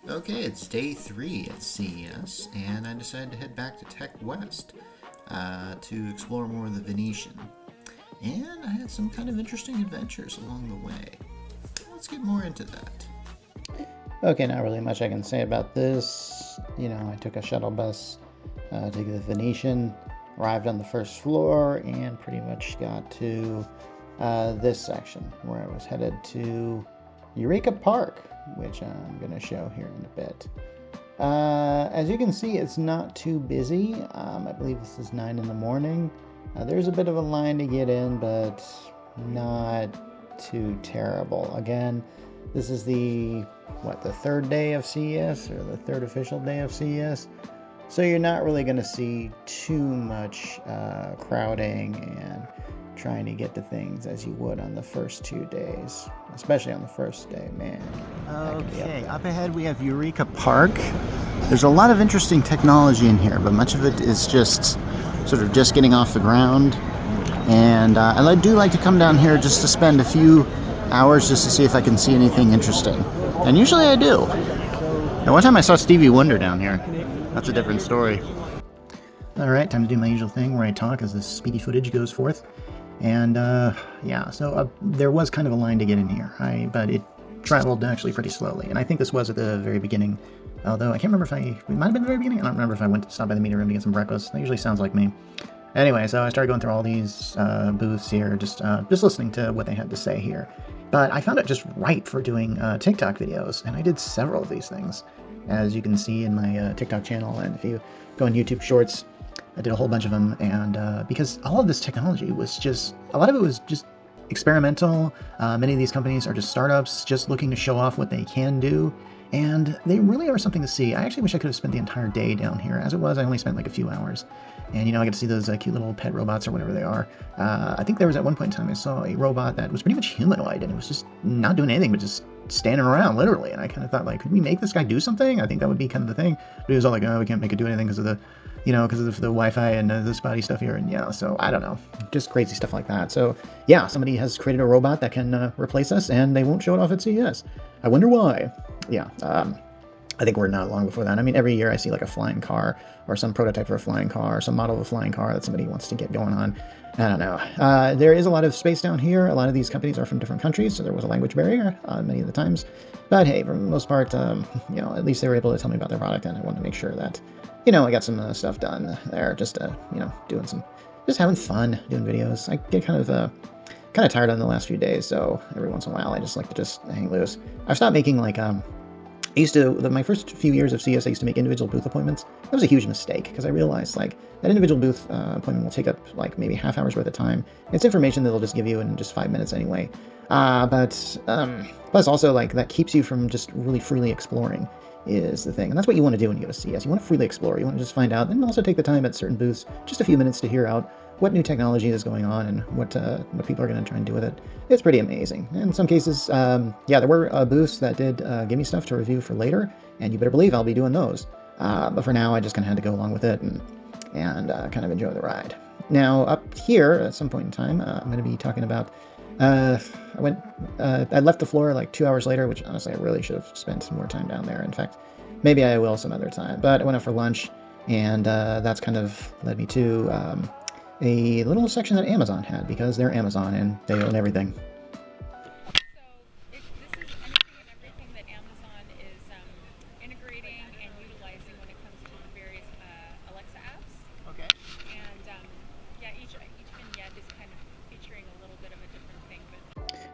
Okay, it's day 3 at CES, and I decided to head back to Tech West to explore more of the Venetian. And I had some kind of interesting adventures along the way. Let's get more into that. Okay, not really much I can say about this. I took a shuttle bus to the Venetian, arrived on the first floor, and pretty much got to this section where I was headed to Eureka Park, which I'm going to show here in a bit. As you can see, it's not too busy. I believe this is 9 in the morning. There's a bit of a line to get in, but not too terrible. Again, this is the third day of CES, or the third official day of CES. So you're not really going to see too much crowding and trying to get to things as you would on the first 2 days, especially on the first day, man. Okay, up ahead we have Eureka Park. There's a lot of interesting technology in here, but much of it is just sort of just getting off the ground. And I do like to come down here just to spend a few hours just to see if I can see anything interesting. And usually I do. Now, one time I saw Stevie Wonder down here. That's a different story. Alright, time to do my usual thing where I talk as the speedy footage goes forth. And so there was kind of a line to get in here, but it traveled actually pretty slowly. And I think this was at the very beginning, although I can't remember it might have been the very beginning. I don't remember if I went to stop by the meeting room to get some breakfast. That usually sounds like me. Anyway, so I started going through all these booths here, just listening to what they had to say here. But I found it just right for doing TikTok videos, and I did several of these things, as you can see in my TikTok channel. And if you go on YouTube Shorts, I did a whole bunch of them, and because all of this technology was a lot of it was just experimental. Many of these companies are just startups, just looking to show off what they can do, and they really are something to see. I actually wish I could have spent the entire day down here. As it was, I only spent like a few hours, and I get to see those cute little pet robots or whatever they are. I think there was at one point in time I saw a robot that was pretty much humanoid, and it was just not doing anything but just standing around, literally. And I kind of thought, like, could we make this guy do something? I think that would be kind of the thing. But he was all like, oh, we can't make it do anything because of the Wi-Fi and the spotty stuff here. And so I don't know, just crazy stuff like that. So yeah, somebody has created a robot that can replace us, and they won't show it off at CES. I wonder why. Yeah, I think we're not long before that. I mean, every year I see like a flying car or some prototype for a flying car or some model of a flying car that somebody wants to get going on. I don't know. There is a lot of space down here. A lot of these companies are from different countries, so there was a language barrier many of the times. But hey, for the most part, at least they were able to tell me about their product, and I wanted to make sure that, I got some stuff done there, just having fun doing videos. I get kind of tired on the last few days, so every once in a while I just like to just hang loose. I've stopped making my first few years of CS, I used to make individual booth appointments. That was a huge mistake, because I realized that individual booth appointment will take up maybe half hour's worth of time. It's information that they'll just give you in just 5 minutes anyway. Plus also that keeps you from just really freely exploring is the thing. And that's what you want to do when you go to CS. You want to freely explore. You want to just find out, and also take the time at certain booths, just a few minutes to hear out what new technology is going on and what people are going to try and do with it. It's pretty amazing. In some cases, there were booths that did give me stuff to review for later, and you better believe I'll be doing those. But for now, I just kind of had to go along with it and kind of enjoy the ride. Now, up here, at some point in time, I'm going to be talking about I left the floor like 2 hours later, which honestly I really should have spent some more time down there. In fact, maybe I will some other time. But I went out for lunch, and that's kind of led me to a little section that Amazon had, because they're Amazon and they own everything. So this is anything and everything that Amazon is integrating and utilizing when it comes to the various Alexa apps. Okay. And each vignette is kind of featuring a little bit of a different thing. But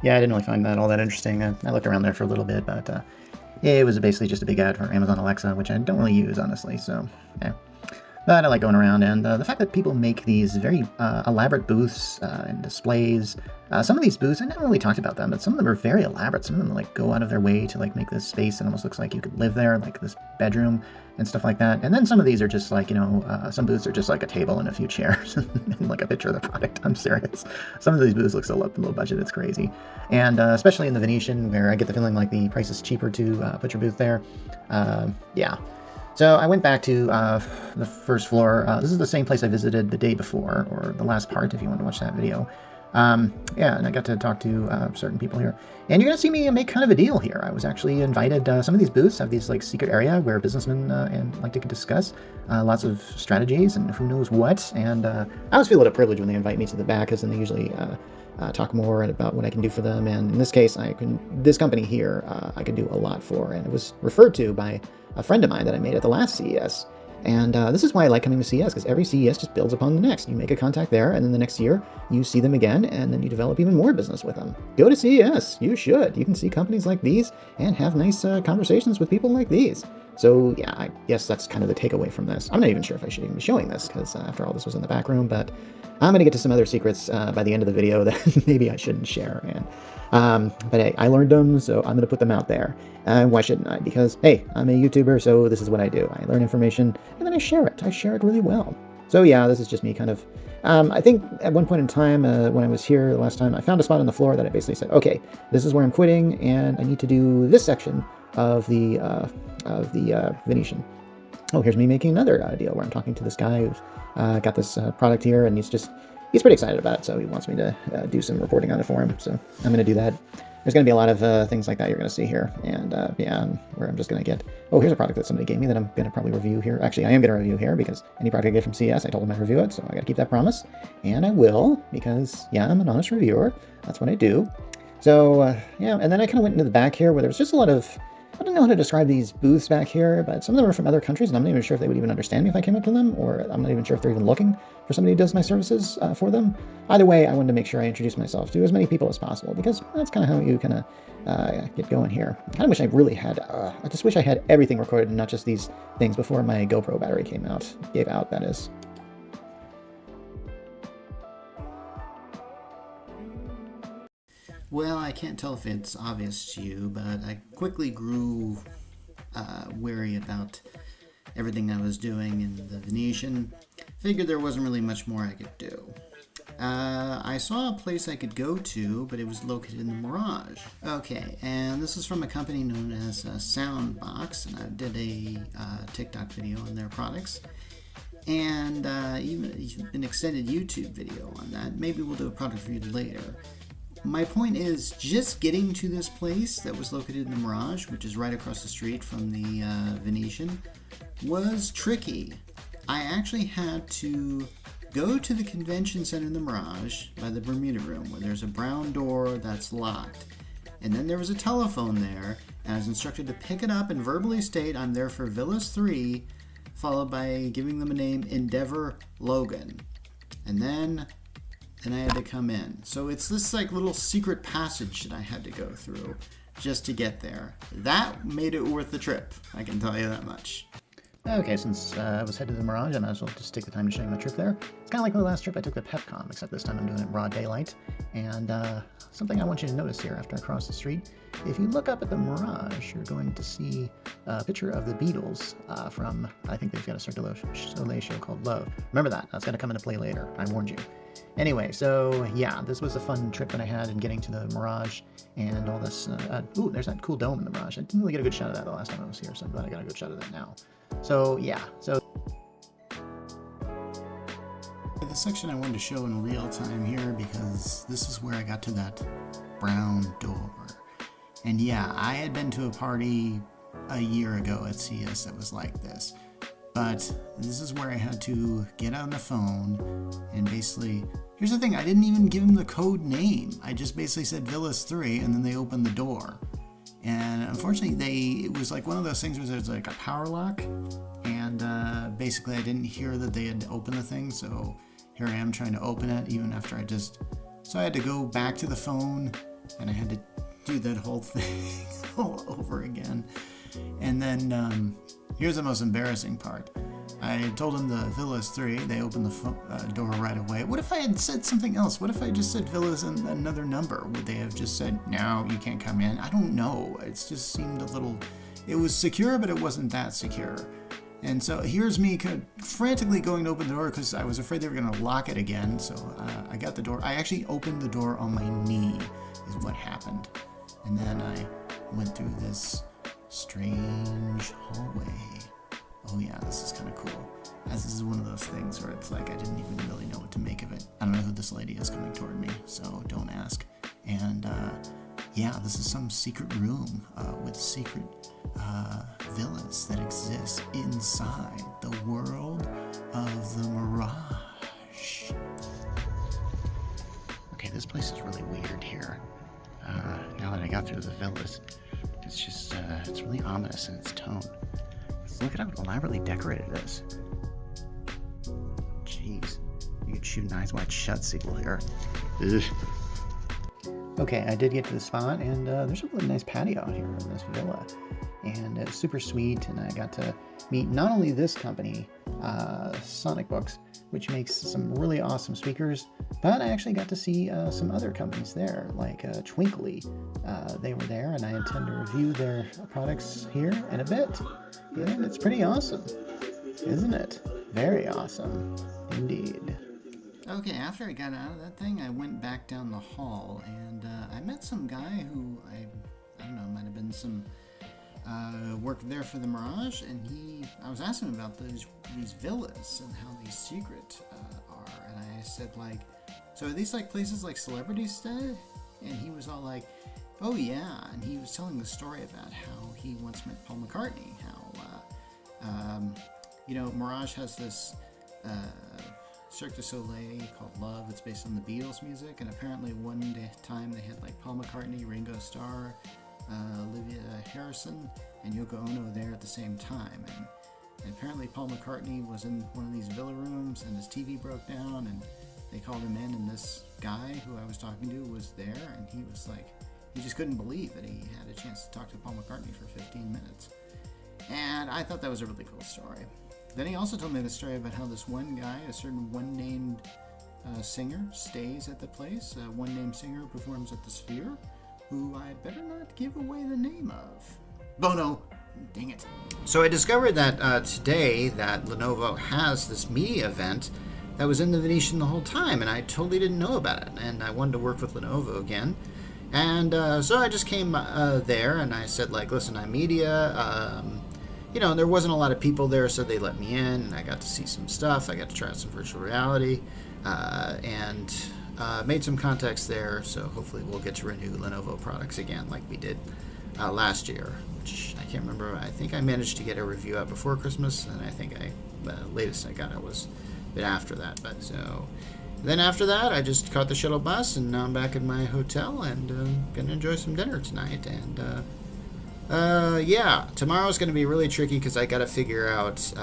Yeah, I didn't really find that all that interesting. I looked around there for a little bit, but it was basically just a big ad for Amazon Alexa, which I don't really use, honestly, so yeah. But I like going around, and the fact that people make these very elaborate booths and displays. Some of these booths, I never really talked about them, but some of them are very elaborate. Some of them go out of their way to make this space that almost looks like you could live there, like this bedroom and stuff like that. And then some of these are just some booths are just like a table and a few chairs and like a picture of the product. I'm serious. Some of these booths look so low budget, it's crazy. And especially in the Venetian, where I get the feeling like the price is cheaper to put your booth there. So I went back to the first floor. This is the same place I visited the day before, or the last part, if you want to watch that video. Yeah, and I got to talk to certain people here. And you're going to see me make kind of a deal here. I was actually invited. Some of these booths have these like secret area where businessmen and like to discuss lots of strategies and who knows what. And I always feel a little privileged when they invite me to the back, because then they usually talk more about what I can do for them. And in this case, this company here, I could do a lot for. And it was referred to by a friend of mine that I made at the last CES. And this is why I like coming to CES, because every CES just builds upon the next. You make a contact there, and then the next year you see them again, and then you develop even more business with them. Go to CES. You should. You can see companies like these and have nice conversations with people like these. So yeah, I guess that's kind of the takeaway from this. I'm not even sure if I should even be showing this, because after all, this was in the back room, but I'm going to get to some other secrets by the end of the video that maybe I shouldn't share. But hey, I learned them, so I'm going to put them out there. Why shouldn't I? Because, hey, I'm a YouTuber, so this is what I do. I learn information, and then I share it. I share it really well. So yeah, this is just me kind of... I think at one point in time, when I was here the last time, I found a spot on the floor that I basically said, okay, this is where I'm quitting, and I need to do this section of the Venetian. Oh, here's me making another deal where I'm talking to this guy who's got this product here, and he's pretty excited about it, so he wants me to do some reporting on it for him. So I'm going to do that. There's going to be a lot of things like that you're going to see here, and where I'm just going to get... Oh, here's a product that somebody gave me that I'm going to probably review here. Actually, I am going to review here, because any product I get from CES, I told them I'd review it, so I got to keep that promise. And I will, because, yeah, I'm an honest reviewer. That's what I do. So, yeah, and then I kind of went into the back here, where there was just a lot of... I don't know how to describe these booths back here, but some of them are from other countries, and I'm not even sure if they would even understand me if I came up to them, or I'm not even sure if they're even looking for somebody who does my services for them. Either way, I wanted to make sure I introduce myself to as many people as possible, because that's kind of how you kind of get going here. I kind of wish I really had, I just wish I had everything recorded and not just these things before my GoPro battery gave out, that is. Well, I can't tell if it's obvious to you, but I quickly grew wary about everything I was doing in the Venetian. Figured there wasn't really much more I could do. I saw a place I could go to, but it was located in the Mirage. Okay, and this is from a company known as Soundbox, and I did a TikTok video on their products. And even an extended YouTube video on that. Maybe we'll do a product review later. My point is, just getting to this place that was located in the Mirage, which is right across the street from the Venetian, was tricky. I actually had to go to the convention center in the Mirage by the Bermuda Room, where there's a brown door that's locked. And then there was a telephone there, and I was instructed to pick it up and verbally state I'm there for Villas 3, followed by giving them a name, Endeavor Logan. And then I had to come in. So it's this like little secret passage that I had to go through just to get there. That made it worth the trip, I can tell you that much. Okay, since I was headed to the Mirage, I might as well just take the time to show you my trip there. It's kind of like the last trip I took to PepCom, except this time I'm doing it in broad daylight. And something I want you to notice here after I cross the street, if you look up at the Mirage, you're going to see a picture of the Beatles from, I think they've got a Cirque du Soleil show called Love. Remember that. That's going to come into play later. I warned you. Anyway, so yeah, this was a fun trip that I had in getting to the Mirage and all this. Ooh, there's that cool dome in the Mirage. I didn't really get a good shot of that the last time I was here, so I'm glad I got a good shot of that now. So yeah, so the section I wanted to show in real time here, because this is where I got to that brown door. And yeah, I had been to a party a year ago at CES that was like this. But this is where I had to get on the phone and basically... Here's the thing, I didn't even give them the code name. I just basically said Villas 3, and then they opened the door. And unfortunately, it was like one of those things where there's like a power lock. And basically, I didn't hear that they had opened the thing. So here I am trying to open it, even after I just... So I had to go back to the phone, and I had to do that whole thing all over again. And then... here's the most embarrassing part. I told them the Villas 3, they opened the door right away. What if I had said something else? What if I just said Villas and another number? Would they have just said, no, you can't come in? I don't know. It just seemed a little... It was secure, but it wasn't that secure. And so here's me kind of frantically going to open the door because I was afraid they were going to lock it again. So I got the door. I actually opened the door on my knee is what happened. And then I went through this strange hallway. Oh yeah, this is kind of cool. As this is one of those things where it's like I didn't even really know what what to make of it. I don't know who this lady is coming toward me, so don't ask. And yeah, this is some secret room with secret villas that exist inside the world of the Mirage. Okay, this place is really weird here. Now that I got through the villas, it's just, it's really ominous in its tone. Look at how elaborately decorated it is. Jeez, you could shoot an Eyes Wide Shut sequel here. Ugh. Okay, I did get to the spot, and there's a really nice patio out here in this villa. And it's super sweet, and I got to meet not only this company, Sonic Books, which makes some really awesome speakers, but I actually got to see some other companies there, like Twinkly. They were there, and I intend to review their products here in a bit. And it's pretty awesome, isn't it? Very awesome, indeed. Okay, after I got out of that thing, I went back down the hall, and I met some guy who I don't know, might have been some worked there for the Mirage, and I was asking him about these villas and how these secret are, and I said, like, so are these like places like celebrities stay? And he was all like, oh yeah, and he was telling the story about how he once met Paul McCartney, how you know, Mirage has this Cirque du Soleil called Love. It's based on the Beatles music, and apparently one time they had like Paul McCartney, Ringo Starr, Olivia Harrison, and Yoko Ono there at the same time. And apparently Paul McCartney was in one of these villa rooms, and his TV broke down, and they called him in, and this guy who I was talking to was there, and he was like, he just couldn't believe that he had a chance to talk to Paul McCartney for 15 minutes. And I thought that was a really cool story. Then he also told me the story about how this one guy, a certain one-named singer, stays at the place. A one-named singer performs at the Sphere, who I'd better not give away the name of. Bono! Dang it. So I discovered that today that Lenovo has this media event that was in the Venetian the whole time, and I totally didn't know about it. And I wanted to work with Lenovo again. And so I just came there, and I said, like, listen, I'm media. You know, there wasn't a lot of people there, so they let me in, and I got to see some stuff. I got to try out some virtual reality, and made some contacts there, so hopefully we'll get to renew Lenovo products again like we did last year, which I can't remember. I think I managed to get a review out before Christmas, and I think the latest I got it was a bit after that. But so then after that, I just caught the shuttle bus, and now I'm back in my hotel, and gonna enjoy some dinner tonight, and yeah, tomorrow's going to be really tricky because I got to figure out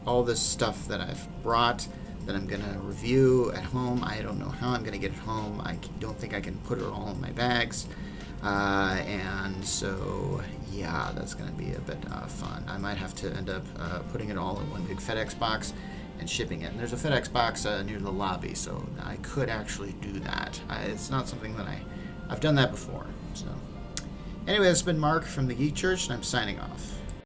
all this stuff that I've brought that I'm going to review at home. I don't know how I'm going to get it home. I don't think I can put it all in my bags. And so, yeah, that's going to be a bit fun. I might have to end up putting it all in one big FedEx box and shipping it. And there's a FedEx box near the lobby, so I could actually do that. It's not something that I've done that before, so... Anyway, it's been Mark from The Geek Church, and I'm signing off.